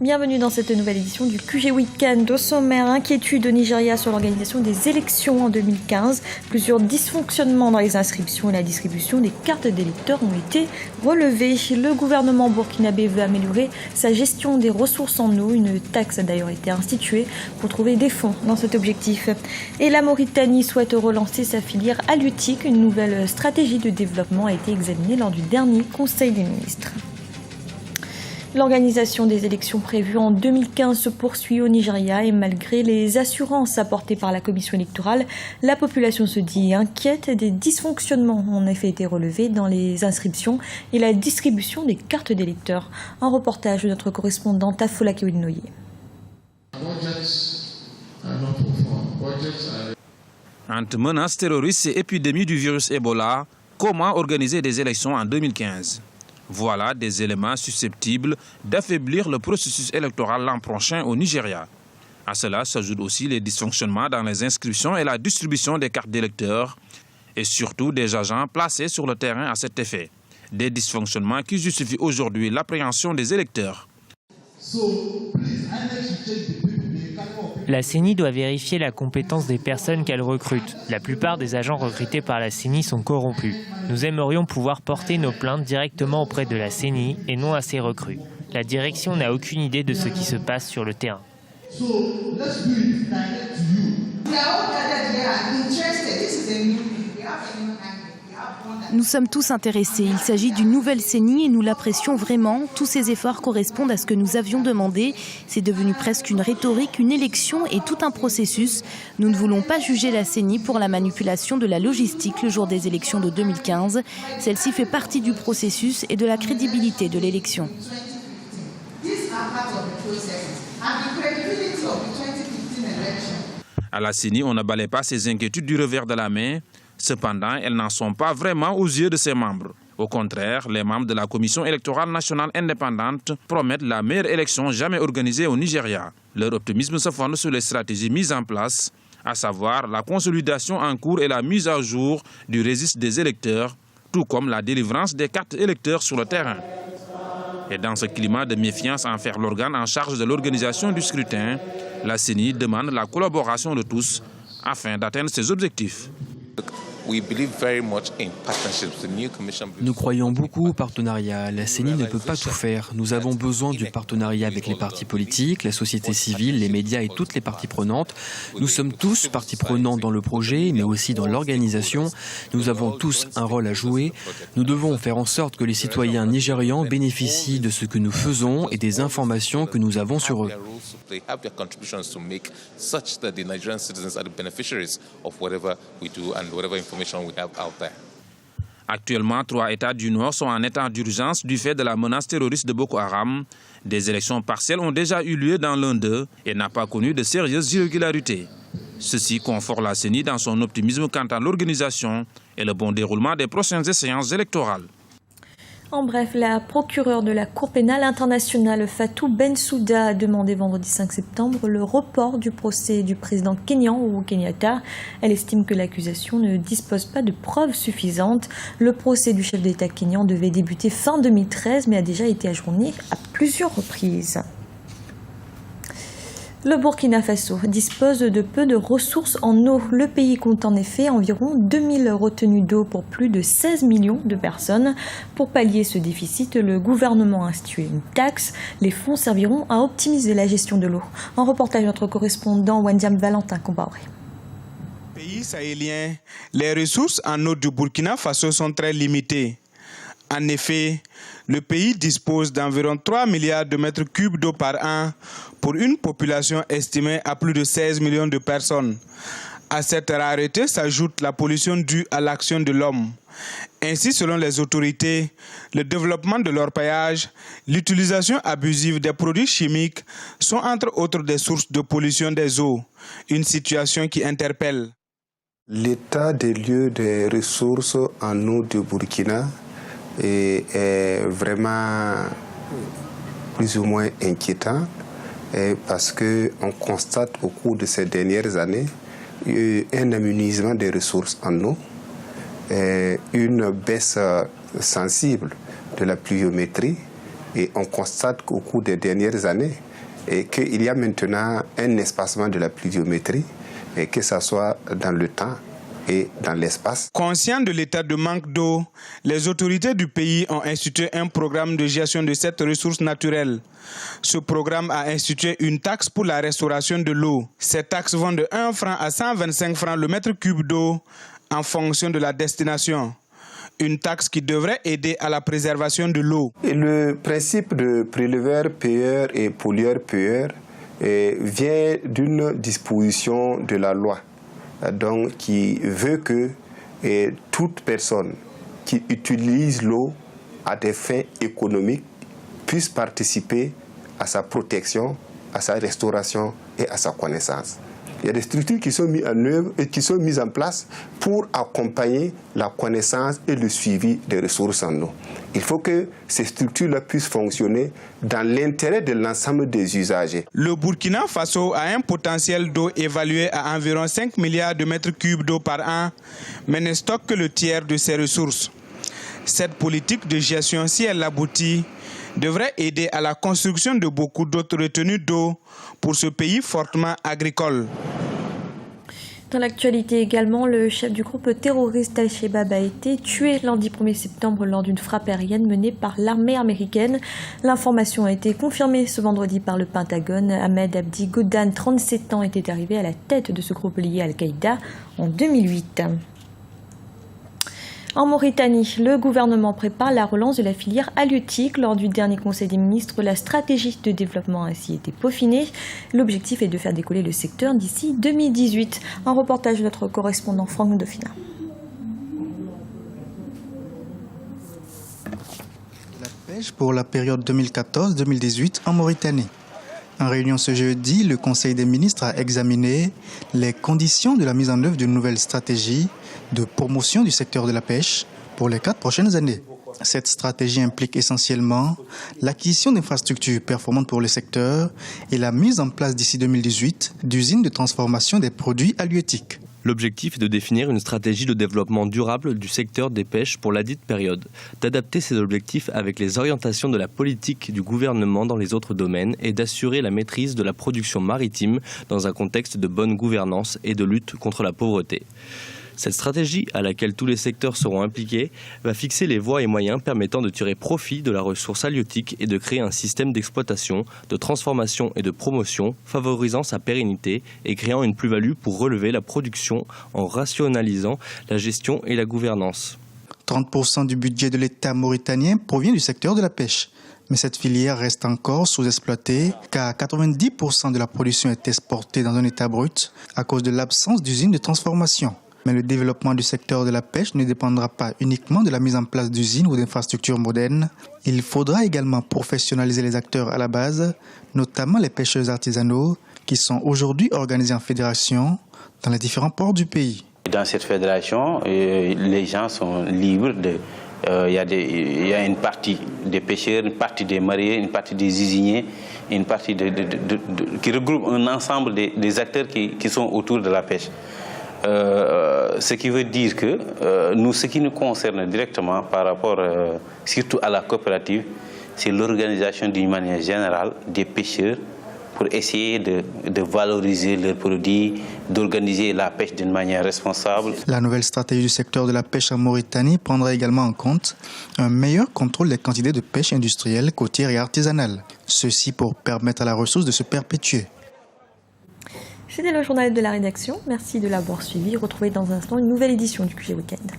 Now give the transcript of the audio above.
Bienvenue dans cette nouvelle édition du QG Weekend. Au sommaire, inquiétude au Nigeria sur l'organisation des élections en 2015. Plusieurs dysfonctionnements dans les inscriptions et la distribution des cartes d'électeurs ont été relevés. Le gouvernement burkinabé veut améliorer sa gestion des ressources en eau. Une taxe a d'ailleurs été instituée pour trouver des fonds dans cet objectif. Et la Mauritanie souhaite relancer sa filière halieutique. Une nouvelle stratégie de développement a été examinée lors du dernier Conseil des ministres. L'organisation des élections prévues en 2015 se poursuit au Nigeria et malgré les assurances apportées par la commission électorale, la population se dit inquiète. Des dysfonctionnements ont en effet été relevés dans les inscriptions et la distribution des cartes d'électeurs. Un reportage de notre correspondante Afola Kewinoye. Entre menaces terroristes et épidémie du virus Ebola, comment organiser des élections en 2015 ? Voilà des éléments susceptibles d'affaiblir le processus électoral l'an prochain au Nigeria. À cela s'ajoutent aussi les dysfonctionnements dans les inscriptions et la distribution des cartes d'électeurs et surtout des agents placés sur le terrain à cet effet. Des dysfonctionnements qui justifient aujourd'hui l'appréhension des électeurs. La CENI doit vérifier la compétence des personnes qu'elle recrute. La plupart des agents recrutés par la CENI sont corrompus. Nous aimerions pouvoir porter nos plaintes directement auprès de la CENI et non à ces recrues. La direction n'a aucune idée de ce qui se passe sur le terrain. Nous sommes tous intéressés. Il s'agit d'une nouvelle CENI et nous l'apprécions vraiment. Tous ces efforts correspondent à ce que nous avions demandé. C'est devenu presque une rhétorique, une élection et tout un processus. Nous ne voulons pas juger la CENI pour la manipulation de la logistique le jour des élections de 2015. Celle-ci fait partie du processus et de la crédibilité de l'élection. À la CENI, on ne balaie pas ces inquiétudes du revers de la main. Cependant, elles n'en sont pas vraiment aux yeux de ses membres. Au contraire, les membres de la Commission électorale nationale indépendante promettent la meilleure élection jamais organisée au Nigeria. Leur optimisme se fonde sur les stratégies mises en place, à savoir la consolidation en cours et la mise à jour du registre des électeurs, tout comme la délivrance des cartes électeurs sur le terrain. Et dans ce climat de méfiance envers l'organe en charge de l'organisation du scrutin, la CENI demande la collaboration de tous afin d'atteindre ses objectifs. Nous croyons beaucoup au partenariat. La CENI ne peut pas tout faire. Nous avons besoin du partenariat avec les partis politiques, la société civile, les médias et toutes les parties prenantes. Nous sommes tous parties prenantes dans le projet, mais aussi dans l'organisation. Nous avons tous un rôle à jouer. Nous devons faire en sorte que les citoyens nigérians bénéficient de ce que nous faisons et des informations que nous avons sur eux. Actuellement, 3 États du Nord sont en état d'urgence du fait de la menace terroriste de Boko Haram. Des élections partielles ont déjà eu lieu dans l'un d'eux et n'a pas connu de sérieuses irrégularités. Ceci conforte la CENI dans son optimisme quant à l'organisation et le bon déroulement des prochaines échéances électorales. En bref, la procureure de la Cour pénale internationale Fatou Bensouda a demandé vendredi 5 septembre le report du procès du président kényan Uhuru Kenyatta. Elle estime que l'accusation ne dispose pas de preuves suffisantes. Le procès du chef d'État kényan devait débuter fin 2013 mais a déjà été ajourné à plusieurs reprises. Le Burkina Faso dispose de peu de ressources en eau. Le pays compte en effet environ 2000 retenues d'eau pour plus de 16 millions de personnes. Pour pallier ce déficit, le gouvernement a institué une taxe. Les fonds serviront à optimiser la gestion de l'eau. Un reportage de notre correspondant Wandiam Valentin Combaoré. Pays sahélien, les ressources en eau du Burkina Faso sont très limitées. En effet, le pays dispose d'environ 3 milliards de mètres cubes d'eau par an pour une population estimée à plus de 16 millions de personnes. À cette rareté s'ajoute la pollution due à l'action de l'homme. Ainsi, selon les autorités, le développement de l'orpaillage, l'utilisation abusive des produits chimiques sont entre autres des sources de pollution des eaux, une situation qui interpelle. L'état des lieux des ressources en eau du Burkina est vraiment plus ou moins inquiétant parce qu'on constate au cours de ces dernières années un amenuisement des ressources en eau, une baisse sensible de la pluviométrie Et on constate qu'au cours des dernières années, qu'il y a maintenant un espacement de la pluviométrie, et que ce soit dans le temps et dans l'espace. Conscients de l'état de manque d'eau, les autorités du pays ont institué un programme de gestion de cette ressource naturelle. Ce programme a institué une taxe pour la restauration de l'eau. Ces taxes vont de 1 franc à 125 francs le mètre cube d'eau en fonction de la destination. Une taxe qui devrait aider à la préservation de l'eau. Et le principe de préleveur-payeur et pollueur-payeur vient d'une disposition de la loi, donc qui veut que toute personne qui utilise l'eau à des fins économiques puisse participer à sa protection, à sa restauration et à sa connaissance. Il y a des structures qui sont mises en œuvre et qui sont mises en place pour accompagner la connaissance et le suivi des ressources en eau. Il faut que ces structures-là puissent fonctionner dans l'intérêt de l'ensemble des usagers. Le Burkina Faso a un potentiel d'eau évalué à environ 5 milliards de mètres cubes d'eau par an, mais ne stocke que le tiers de ses ressources. Cette politique de gestion, si elle aboutit, devrait aider à la construction de beaucoup d'autres retenues d'eau pour ce pays fortement agricole. Dans l'actualité également, le chef du groupe terroriste Al-Shabaab a été tué lundi 1er septembre lors d'une frappe aérienne menée par l'armée américaine. L'information a été confirmée ce vendredi par le Pentagone. Ahmed Abdi Goudan, 37 ans, était arrivé à la tête de ce groupe lié à Al-Qaïda en 2008. En Mauritanie, le gouvernement prépare la relance de la filière halieutique. Lors du dernier Conseil des ministres, la stratégie de développement a ainsi été peaufinée. L'objectif est de faire décoller le secteur d'ici 2018. Un reportage de notre correspondant Franck Dauphina. La pêche pour la période 2014-2018 en Mauritanie. En réunion ce jeudi, le Conseil des ministres a examiné les conditions de la mise en œuvre d'une nouvelle stratégie de promotion du secteur de la pêche pour les 4 prochaines années. Cette stratégie implique essentiellement l'acquisition d'infrastructures performantes pour le secteur et la mise en place d'ici 2018 d'usines de transformation des produits halieutiques. L'objectif est de définir une stratégie de développement durable du secteur des pêches pour la dite période, d'adapter ces objectifs avec les orientations de la politique du gouvernement dans les autres domaines et d'assurer la maîtrise de la production maritime dans un contexte de bonne gouvernance et de lutte contre la pauvreté. Cette stratégie, à laquelle tous les secteurs seront impliqués, va fixer les voies et moyens permettant de tirer profit de la ressource halieutique et de créer un système d'exploitation, de transformation et de promotion favorisant sa pérennité et créant une plus-value pour relever la production en rationalisant la gestion et la gouvernance. 30% du budget de l'État mauritanien provient du secteur de la pêche. Mais cette filière reste encore sous-exploitée car 90% de la production est exportée dans un état brut à cause de l'absence d'usines de transformation. Mais le développement du secteur de la pêche ne dépendra pas uniquement de la mise en place d'usines ou d'infrastructures modernes. Il faudra également professionnaliser les acteurs à la base, notamment les pêcheurs artisanaux, qui sont aujourd'hui organisés en fédération dans les différents ports du pays. Dans cette fédération, les gens sont libres de... Il y a une partie des pêcheurs, une partie des mariés, une partie des usiniers, une partie qui regroupe un ensemble des acteurs qui sont autour de la pêche. Ce qui veut dire que nous, ce qui nous concerne directement par rapport surtout à la coopérative, c'est l'organisation d'une manière générale des pêcheurs pour essayer de valoriser leurs produits, d'organiser la pêche d'une manière responsable. La nouvelle stratégie du secteur de la pêche en Mauritanie prendra également en compte un meilleur contrôle des quantités de pêche industrielle, côtière et artisanale. Ceci pour permettre à la ressource de se perpétuer. C'était le journal de la rédaction. Merci de l'avoir suivi. Retrouvez dans un instant une nouvelle édition du QG Weekend.